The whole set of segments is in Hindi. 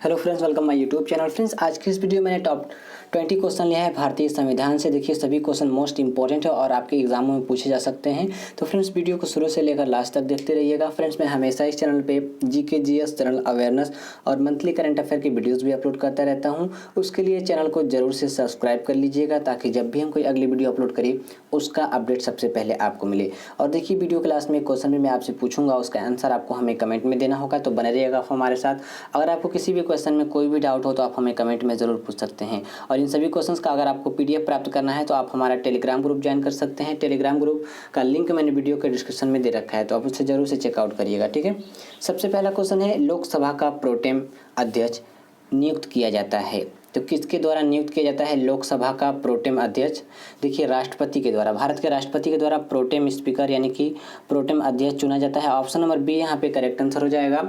Hello friends, welcome my YouTube channel. Friends, आज की इस वीडियो में मैंने टॉप 20 क्वेश्चन लिया है भारतीय संविधान से। देखिए, सभी क्वेश्चन मोस्ट इंपॉर्टेंट है और आपके एग्जामों में पूछे जा सकते हैं। तो फ्रेंड्स, वीडियो को शुरू से लेकर लास्ट तक देखते रहिएगा। फ्रेंड्स, मैं हमेशा इस चैनल पे जीके, जीएस, जनरल अवेयरनेस और मंथली करंट अफेयर की वीडियोज़ भी अपलोड करता रहता हूँ। उसके लिए चैनल को जरूर से सब्सक्राइब कर लीजिएगा ताकि जब भी हम कोई अगली वीडियो अपलोड करें उसका अपडेट सबसे पहले आपको मिले। और देखिए, वीडियो क्लास में एक क्वेश्चन भी मैं आपसे पूछूंगा, उसका आंसर आपको हमें कमेंट में देना होगा, तो बने रहिएगा हमारे साथ। अगर आपको किसी भी क्वेश्चन में कोई भी डाउट हो तो आप हमें कमेंट में ज़रूर पूछ सकते हैं। और इन सभी क्वेश्चंस का अगर आपको पीडीएफ प्राप्त करना है तो आप हमारा टेलीग्राम ग्रुप ज्वाइन कर सकते हैं। टेलीग्राम ग्रुप का लिंक मैंने वीडियो के डिस्क्रिप्शन में दे रखा है, तो आप उससे जरूर से चेकआउट करिएगा। ठीक है, सबसे पहला क्वेश्चन है, लोकसभा का प्रोटेम अध्यक्ष नियुक्त किया जाता है तो किसके द्वारा नियुक्त किया जाता है लोकसभा का प्रोटेम अध्यक्ष? देखिए, राष्ट्रपति के द्वारा, भारत के राष्ट्रपति के द्वारा प्रोटेम स्पीकर यानी कि प्रोटेम अध्यक्ष चुना जाता है। ऑप्शन नंबर बी यहाँ पे करेक्ट आंसर हो जाएगा।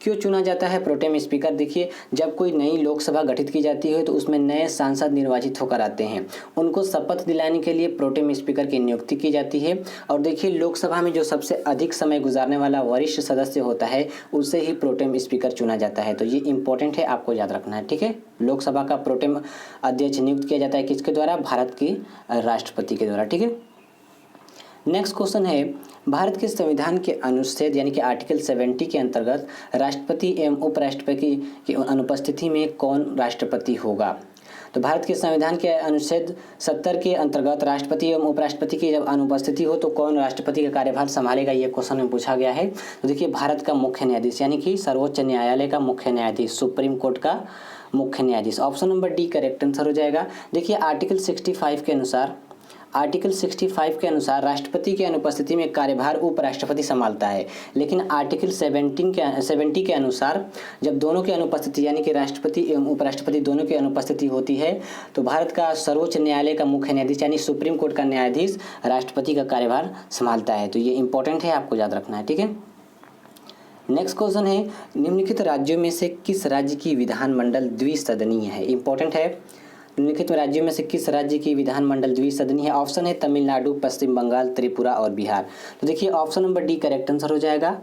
क्यों चुना जाता है प्रोटेम स्पीकर? देखिए, जब कोई नई लोकसभा गठित की जाती है तो उसमें नए सांसद निर्वाचित होकर आते हैं, उनको शपथ दिलाने के लिए प्रोटेम स्पीकर की नियुक्ति की जाती है। और देखिए, लोकसभा में जो सबसे अधिक समय गुजारने वाला वरिष्ठ सदस्य होता है उसे ही प्रोटेम स्पीकर चुना जाता है। तो ये इंपॉर्टेंट है, आपको याद रखना है। ठीक है, लोकसभा का प्रोटेम अध्यक्ष नियुक्त किया जाता है किसके द्वारा? भारत के राष्ट्रपति के द्वारा। ठीक है, नेक्स्ट क्वेश्चन है, भारत के संविधान के अनुच्छेद यानी कि आर्टिकल 70 के अंतर्गत राष्ट्रपति एवं उपराष्ट्रपति की अनुपस्थिति में कौन राष्ट्रपति होगा? तो भारत के संविधान के अनुच्छेद 70 के अंतर्गत राष्ट्रपति एवं उपराष्ट्रपति की जब अनुपस्थिति हो तो कौन राष्ट्रपति का कार्यभार संभालेगा, ये क्वेश्चन में पूछा गया है। तो देखिए, भारत का मुख्य न्यायाधीश यानी कि सर्वोच्च न्यायालय का मुख्य न्यायाधीश, सुप्रीम कोर्ट का मुख्य न्यायाधीश। Option number D correct answer हो जाएगा। देखिए, आर्टिकल 65 के अनुसार राष्ट्रपति की अनुपस्थिति में कार्यभार उपराष्ट्रपति संभालता है, लेकिन आर्टिकल 70 के अनुसार जब दोनों की अनुपस्थिति यानी कि राष्ट्रपति एवं उपराष्ट्रपति दोनों की अनुपस्थिति होती है तो भारत का सर्वोच्च न्यायालय का मुख्य न्यायाधीश यानी सुप्रीम कोर्ट का न्यायाधीश राष्ट्रपति का कार्यभार संभालता है। तो ये इंपॉर्टेंट है, आपको याद रखना है। ठीक है, नेक्स्ट क्वेश्चन है, निम्नलिखित राज्यों में से किस राज्य की विधानमंडल द्विसदनीय है? इंपॉर्टेंट है, निम्नलिखित राज्यों में से किस राज्य की विधानमंडल द्विसदनीय है? ऑप्शन है तमिलनाडु, पश्चिम बंगाल, त्रिपुरा और बिहार। तो देखिए, option number D correct answer हो जाएगा।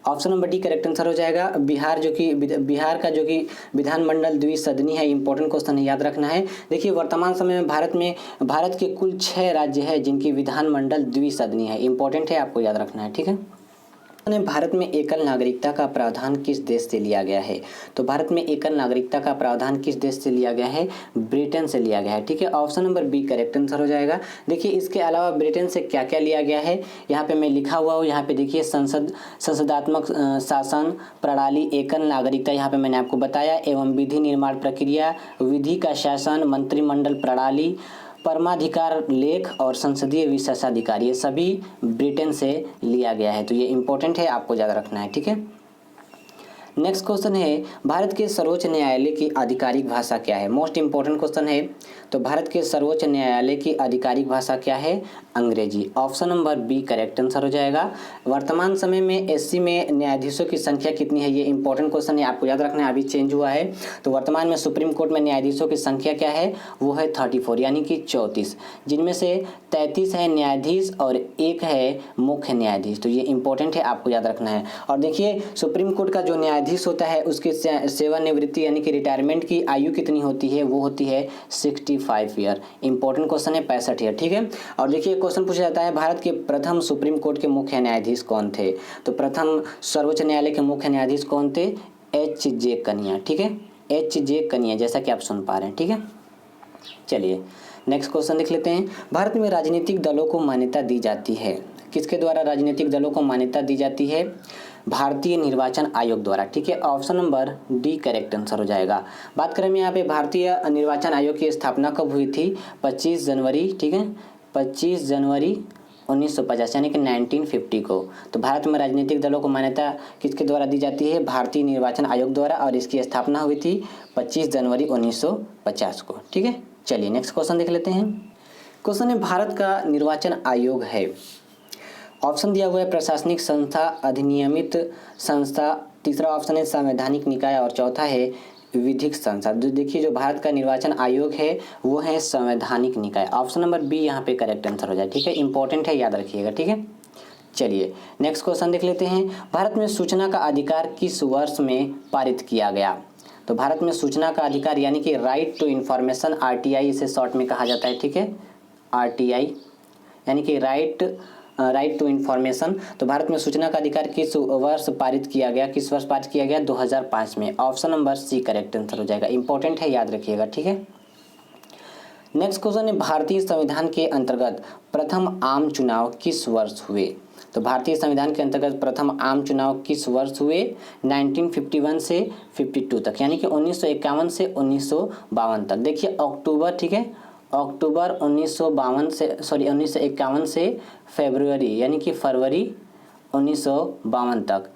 Option number D correct answer हो जाएगा। बिहार का जो कि विधानमंडल द्विसदनीय है, इंपॉर्टेंट क्वेश्चन है, याद रखना है। देखिए, वर्तमान समय में भारत के कुल 6 राज्य हैं जिनकी विधानमंडल द्विसदनीय है। इंपॉर्टेंट है, आपको याद रखना है। ठीक है, भारत में एकल नागरिकता का प्रावधान किस देश से लिया गया है? तो भारत में एकल नागरिकता का प्रावधान किस देश से लिया गया है? ब्रिटेन से लिया गया है। ठीक है, option number B correct answer हो जाएगा। देखिए, इसके अलावा ब्रिटेन से क्या क्या लिया गया है यहाँ पे मैं लिखा हुआ हूँ। यहाँ पे देखिए, संसदात्मक शासन प्रणाली, एकल नागरिकता यहाँ पे मैंने आपको बताया, एवं विधि निर्माण प्रक्रिया, विधि का शासन, मंत्रिमंडल प्रणाली, परमाधिकार लेख और संसदीय विशेषाधिकार, ये सभी ब्रिटेन से लिया गया है। तो ये इंपॉर्टेंट है, आपको याद रखना है। ठीक है, नेक्स्ट क्वेश्चन है, भारत के सर्वोच्च न्यायालय की आधिकारिक भाषा क्या है? मोस्ट इंपॉर्टेंट क्वेश्चन है। तो भारत के सर्वोच्च न्यायालय की आधिकारिक भाषा क्या है? अंग्रेजी। Option number B correct answer हो जाएगा। वर्तमान समय में एससी में न्यायाधीशों की संख्या कितनी है? ये इंपॉर्टेंट क्वेश्चन है, आपको याद रखना है, अभी चेंज हुआ है। तो वर्तमान में सुप्रीम कोर्ट में न्यायाधीशों की संख्या क्या है? वो है 34 यानी कि 34, जिनमें से 33 है न्यायाधीश और 1 है मुख्य न्यायाधीश। तो ये इंपॉर्टेंट है, आपको याद रखना है। और देखिए, सुप्रीम कोर्ट का जो न्यायाधीश होता है उसकी सेवानिवृत्ति यानी कि रिटायरमेंट की आयु कितनी होती है? वो होती है 65 ईयर। इंपॉर्टेंट क्वेश्चन है, 65 ईयर। ठीक है, और देखिए, क्वेश्चन पूछा जाता है, भारत के प्रथम सुप्रीम कोर्ट के मुख्य न्यायाधीश कौन थे? तो प्रथम सर्वोच्च न्यायालय के मुख्य न्यायाधीश कौन थे? एच.जे. कनिया। ठीक है, एच.जे. कनिया, जैसा कि आप सुन पा रहे हैं। ठीक है, चलिए नेक्स्ट क्वेश्चन देख लेते हैं। भारत में राजनीतिक दलों को मान्यता दी जाती है, किसके द्वारा राजनीतिक दलों को मान्यता दी जाती है? भारतीय निर्वाचन आयोग द्वारा। ठीक है, option number D correct answer हो जाएगा। बात करें यहाँ पे भारतीय निर्वाचन आयोग की स्थापना कब हुई थी? 25 जनवरी। ठीक है, 25 जनवरी 1950 यानी कि 1950 को। तो भारत में राजनीतिक दलों को मान्यता किसके द्वारा दी जाती है? भारतीय निर्वाचन आयोग द्वारा, और इसकी स्थापना हुई थी 25 जनवरी 1950 को। ठीक है, चलिए नेक्स्ट क्वेश्चन देख लेते हैं। क्वेश्चन है, भारत का निर्वाचन आयोग है, ऑप्शन दिया हुआ है प्रशासनिक संस्था, अधिनियमित संस्था, तीसरा ऑप्शन है संवैधानिक निकाय और चौथा है विधिक संस्था। देखिए, जो भारत का निर्वाचन आयोग है वो है संवैधानिक निकाय। ऑप्शन नंबर बी यहाँ पे करेक्ट आंसर हो जाए। ठीक है, इंपॉर्टेंट है, याद रखिएगा। ठीक है, चलिए नेक्स्ट क्वेश्चन देख लेते हैं। भारत में सूचना का अधिकार किस वर्ष में पारित किया गया? तो भारत में सूचना का अधिकार यानी कि राइट टू इन्फॉर्मेशन, आरटीआई इसे शॉर्ट में कहा जाता है, ठीक है, आरटीआई यानी कि राइट टू इन्फॉर्मेशन। तो भारत में सूचना का अधिकार किस वर्ष पारित किया गया, किस वर्ष पारित किया गया, 2005 में। Option number C correct answer हो जाएगा, इंपॉर्टेंट है, याद रखिएगा, ठीक है। नेक्स्ट क्वेश्चन है, भारतीय संविधान के अंतर्गत प्रथम आम चुनाव किस वर्ष हुए। तो भारतीय संविधान के अंतर्गत प्रथम आम चुनाव किस वर्ष हुए, 1951 से 52 तक, यानी कि 1951 से 1952 तक। देखिए अक्टूबर, ठीक है, अक्टूबर 1951 से फरवरी यानी कि फरवरी 1952 तक।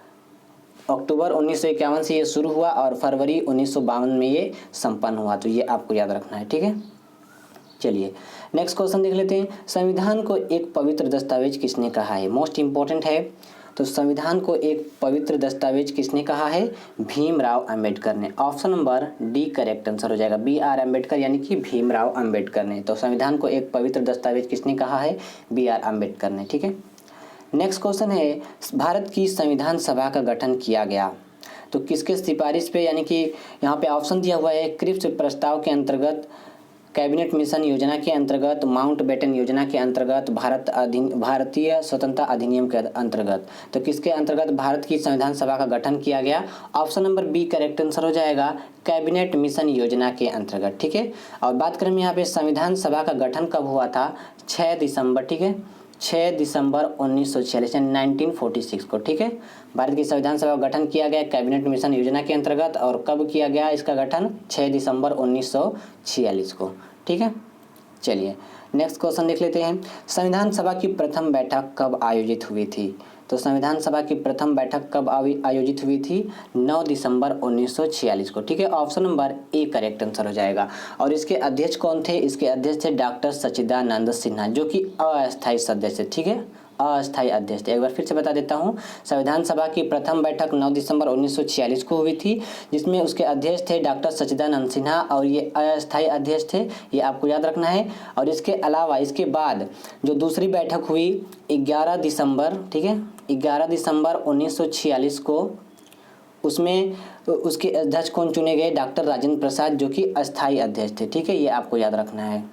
अक्टूबर 1951 से ये शुरू हुआ और फरवरी 1952 में ये संपन्न हुआ, तो ये आपको याद रखना है, ठीक है। चलिए नेक्स्ट क्वेश्चन देख लेते हैं, संविधान को एक पवित्र दस्तावेज किसने कहा है, मोस्ट इंपॉर्टेंट है। तो संविधान को एक पवित्र दस्तावेज किसने कहा है, भीमराव अंबेडकर ने। Option number D correct answer हो जाएगा, बी आर अम्बेडकर यानी कि भीमराव अंबेडकर ने। तो संविधान को एक पवित्र दस्तावेज किसने कहा है, बी आर अम्बेडकर ने, ठीक है। नेक्स्ट क्वेश्चन है, भारत की संविधान सभा का गठन किया गया तो किसके सिफारिश पे, यानी कि यहाँ पे ऑप्शन दिया हुआ है, क्रिप्स प्रस्ताव के अंतर्गत, कैबिनेट मिशन योजना के अंतर्गत, माउंटबेटन योजना के अंतर्गत, भारतीय स्वतंत्रता अधिनियम के अंतर्गत। तो किसके अंतर्गत भारत की संविधान सभा का गठन किया गया, option number B correct answer हो जाएगा, कैबिनेट मिशन योजना के अंतर्गत, ठीक है। और बात करें यहाँ पे संविधान सभा का गठन कब हुआ था, 6 दिसंबर, ठीक है, 6 दिसंबर 1946 1946 को, ठीक है। भारत की संविधान सभा का गठन किया गया कैबिनेट मिशन योजना के अंतर्गत, और कब किया गया इसका गठन, 6 दिसंबर 1946 को, ठीक है। चलिए नेक्स्ट क्वेश्चन देख लेते हैं, संविधान सभा की प्रथम बैठक कब आयोजित हुई थी। तो संविधान सभा की प्रथम बैठक कब आयोजित हुई थी, 9 दिसंबर 1946 को, ठीक है। Option number A correct answer हो जाएगा। और इसके अध्यक्ष कौन थे, इसके अध्यक्ष थे डॉक्टर सच्चिदानंद सिन्हा, जो कि अस्थायी सदस्य, ठीक है, अस्थायी अध्यक्ष थे। एक बार फिर से बता देता हूँ, संविधान सभा की प्रथम बैठक 9 दिसंबर 1946 को हुई थी, जिसमें उसके अध्यक्ष थे डॉक्टर सच्चिदानंद सिन्हा और ये अस्थायी अध्यक्ष थे, ये आपको याद रखना है। और इसके अलावा इसके बाद जो दूसरी बैठक हुई 11 दिसंबर, ठीक है, 11 दिसंबर 1946 को, उसमें उसके अध्यक्ष कौन चुने गए, डॉक्टर राजेंद्र प्रसाद, जो कि अस्थायी अध्यक्ष थे, ठीक है, ये आपको याद रखना है।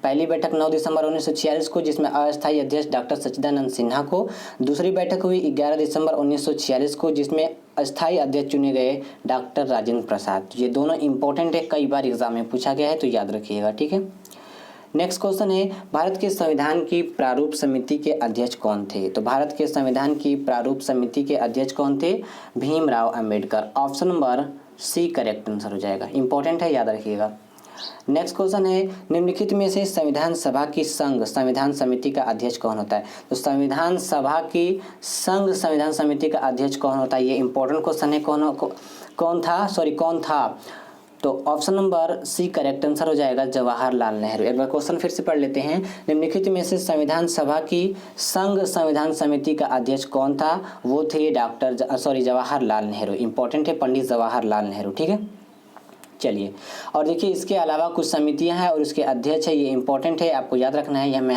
पहली बैठक 9 दिसंबर 1946 को, जिसमें अस्थायी अध्यक्ष डॉक्टर सच्चिदानंद सिन्हा को। दूसरी बैठक हुई 11 दिसंबर 1946 को, जिसमें अस्थायी अध्यक्ष चुने गए डॉक्टर राजेंद्र प्रसाद। ये दोनों इंपॉर्टेंट है, कई बार एग्जाम में पूछा गया है, तो याद रखिएगा, ठीक है। नेक्स्ट क्वेश्चन है, भारत के संविधान की प्रारूप समिति के अध्यक्ष कौन थे। तो भारत के संविधान की प्रारूप समिति के अध्यक्ष कौन थे, Bhimrao Ambedkar. Option number C correct answer हो जाएगा, इंपॉर्टेंट है, याद रखिएगा। नेक्स्ट क्वेश्चन है, निम्नलिखित में से संविधान सभा की संघ संविधान समिति का अध्यक्ष कौन होता है। तो संविधान सभा की संघ संविधान समिति का अध्यक्ष कौन होता है, ये इंपॉर्टेंट क्वेश्चन है, कौन था। तो option number C correct answer हो जाएगा, जवाहरलाल नेहरू। एक बार क्वेश्चन फिर से पढ़ लेते हैं, निम्नलिखित में से संविधान सभा की संघ संविधान समिति का अध्यक्ष कौन था, वो थे जवाहरलाल नेहरू। इंपॉर्टेंट है, पंडित जवाहरलाल नेहरू, ठीक है। चलिए, और देखिए इसके अलावा कुछ समितियां हैं और उसके अध्यक्ष है, ये इंपॉर्टेंट है, आपको याद रखना है। यह मैं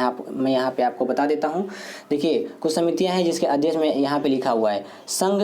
यहाँ पे आपको बता देता हूँ। देखिए कुछ समितियां हैं जिसके अध्यक्ष में यहाँ पे लिखा हुआ है, संघ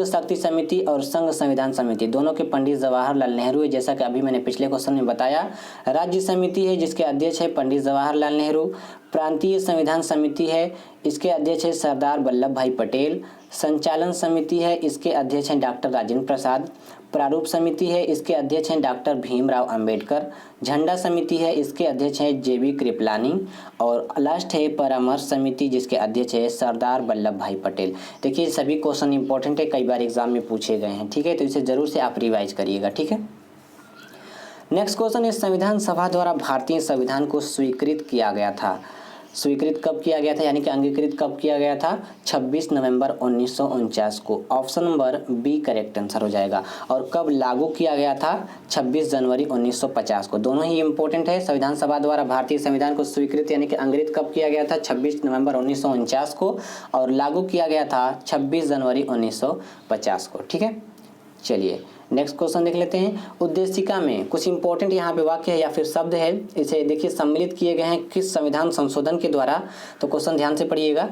शक्ति समिति और संघ संविधान समिति, दोनों के पंडित जवाहरलाल नेहरू है, जैसा कि अभी मैंने पिछले क्वेश्चन में बताया। राज्य समिति है जिसके अध्यक्ष है पंडित जवाहरलाल नेहरू। प्रांतीय संविधान समिति है, इसके अध्यक्ष है सरदार वल्लभ भाई पटेल। संचालन समिति है, इसके अध्यक्ष हैं डॉक्टर राजेंद्र प्रसाद। प्रारूप समिति है, इसके अध्यक्ष हैं डॉक्टर भीमराव अंबेडकर। झंडा समिति है, इसके अध्यक्ष हैं जेबी कृपलानी। और लास्ट है परामर्श समिति, जिसके अध्यक्ष है सरदार वल्लभ भाई पटेल। देखिए सभी क्वेश्चन इंपॉर्टेंट है, कई बार एग्जाम में पूछे गए हैं, ठीक है, तो इसे जरूर से आप रिवाइज करिएगा, ठीक है। नेक्स्ट क्वेश्चन है, संविधान सभा द्वारा भारतीय संविधान को स्वीकृत किया गया था। स्वीकृत कब किया गया था, यानी कि अंगीकृत कब किया गया था, 26 नवंबर 1949 को। Option number B correct answer हो जाएगा। और कब लागू किया गया था, 26 जनवरी 1950 को। दोनों ही इंपॉर्टेंट है। संविधान सभा द्वारा भारतीय संविधान को स्वीकृत यानी कि अंग्रेज कब किया गया था, 26 नवंबर 1949 को, और लागू किया गया था 26 जनवरी 1950 को, ठीक है। चलिए नेक्स्ट क्वेश्चन देख लेते हैं। उद्देशिका में कुछ इंपॉर्टेंट यहाँ पे वाक्य है या फिर शब्द है, इसे देखिए सम्मिलित किए गए हैं किस संविधान संशोधन के द्वारा, तो क्वेश्चन ध्यान से पढ़िएगा।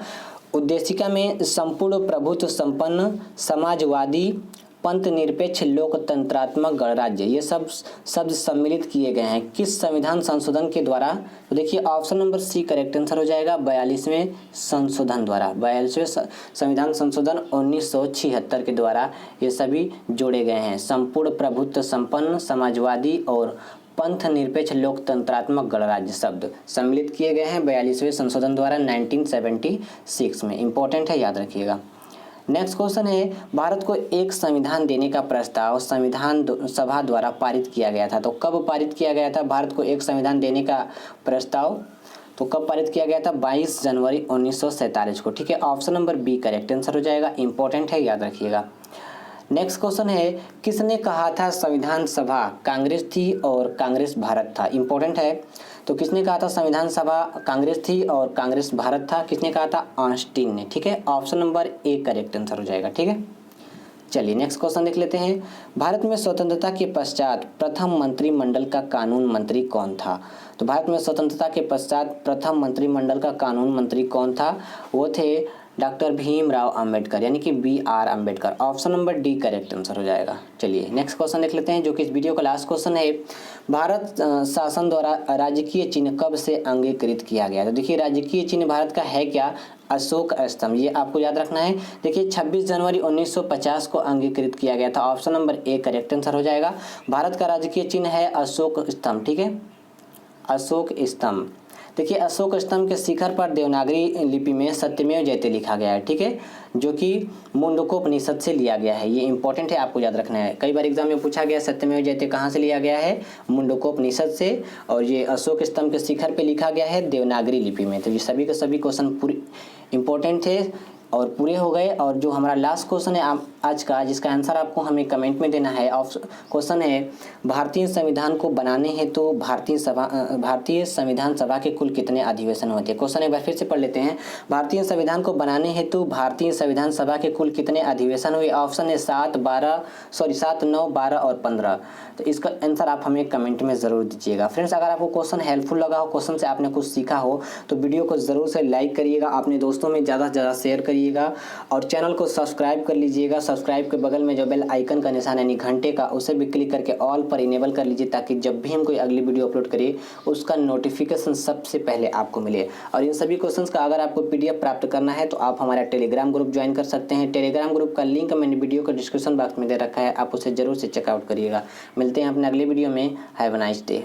उद्देशिका में संपूर्ण प्रभुत्व संपन्न समाजवादी पंथ निरपेक्ष लोकतंत्रात्मक गणराज्य, ये सब शब्द सम्मिलित किए गए हैं किस संविधान संशोधन के द्वारा? तो देखिए option number C correct answer हो जाएगा 42वें संशोधन द्वारा। 42वें संविधान संशोधन 1976 के द्वारा ये सभी जोड़े गए हैं। संपूर्ण प्रभुत्व संपन्न समाजवादी और पंथ निरपेक्ष लोकतंत्रात्मक गणराज्य शब्द सम्मिलित किए गए हैं 42वें संशोधन द्वारा 1976 में। इंपॉर्टेंट है, याद रखिएगा। नेक्स्ट क्वेश्चन है, भारत को एक संविधान देने का प्रस्ताव संविधान सभा द्वारा पारित किया गया था। तो कब पारित किया गया था भारत को एक संविधान देने का प्रस्ताव? तो कब पारित किया गया था? 22 जनवरी 1947 को। ठीक है, option number B correct answer हो जाएगा। इंपॉर्टेंट है, याद रखिएगा। नेक्स्ट क्वेश्चन है, किसने कहा था संविधान सभा कांग्रेस थी और कांग्रेस भारत था? इंपॉर्टेंट है। तो किसने कहा था संविधान सभा कांग्रेस थी और कांग्रेस भारत था? किसने कहा था? ऑस्टिन ने। ठीक है, option number A correct answer हो जाएगा। ठीक है, चलिए नेक्स्ट क्वेश्चन देख लेते हैं। भारत में स्वतंत्रता के पश्चात प्रथम मंत्रिमंडल का कानून मंत्री कौन था? तो भारत में स्वतंत्रता के पश्चात प्रथम मंत्रिमंडल का कानून मंत्री कौन था? वो थे डॉक्टर भीमराव अंबेडकर, यानी कि BR Ambedkar. Option number D correct answer हो जाएगा। चलिए नेक्स्ट क्वेश्चन देख लेते हैं, जो कि इस वीडियो का लास्ट क्वेश्चन है। भारत शासन द्वारा राजकीय चिन्ह कब से अंगीकृत किया गया? तो देखिए राजकीय चिन्ह भारत का है क्या? अशोक स्तंभ। ये आपको याद रखना है। देखिए 26 जनवरी 1950 को अंगीकृत किया गया था। Option number A correct answer हो जाएगा। भारत का राजकीय चिन्ह है अशोक स्तंभ। ठीक है, अशोक स्तंभ। देखिए अशोक स्तंभ के शिखर पर देवनागरी लिपि में सत्यमेव जयते लिखा गया है। ठीक है, जो कि मुंडकोपनिषद से लिया गया है। ये इंपॉर्टेंट है, आपको याद रखना है। कई बार एग्जाम में पूछा गया सत्यमेव जयते कहाँ से लिया गया है? मुंडकोपनिषद से। और ये अशोक स्तंभ के शिखर पे लिखा गया है देवनागरी लिपि में। तो ये सभी के सभी क्वेश्चन पूरे इंपॉर्टेंट थे और पूरे हो गए। और जो हमारा लास्ट क्वेश्चन है आज का, जिसका आंसर आपको हमें कमेंट में देना है। क्वेश्चन है, भारतीय संविधान को बनाने हेतु भारतीय संविधान सभा के कुल कितने अधिवेशन होते हैं? क्वेश्चन एक बार फिर से पढ़ लेते हैं। भारतीय संविधान को बनाने हेतु भारतीय संविधान सभा के कुल कितने अधिवेशन हुए? ऑप्शन है 7, 9, 12 और 15। तो इसका आंसर आप हमें कमेंट में ज़रूर दीजिएगा। फ्रेंड्स, अगर आपको क्वेश्चन हेल्पफुल लगा हो, क्वेश्चन से आपने कुछ सीखा हो, तो वीडियो को ज़रूर से लाइक करिएगा, अपने दोस्तों में ज़्यादा से ज़्यादा शेयर करिएगा और चैनल को सब्सक्राइब कर लीजिएगा। सब्सक्राइब के बगल में जो बेल आइकन का निशान यानी घंटे का, उसे भी क्लिक करके ऑल पर इनेबल कर लीजिए, ताकि जब भी हम कोई अगली वीडियो अपलोड करें उसका नोटिफिकेशन सबसे पहले आपको मिले। और इन सभी क्वेश्चंस का अगर आपको PDF प्राप्त करना है तो आप हमारा टेलीग्राम ग्रुप ज्वाइन कर सकते हैं। टेलीग्राम ग्रुप का लिंक मैंने वीडियो का डिस्क्रिप्शन बॉक्स में दे रखा है, आप उसे जरूर से चेकआउट करिएगा। मिलते हैं अपने अगले वीडियो में। Have a nice day.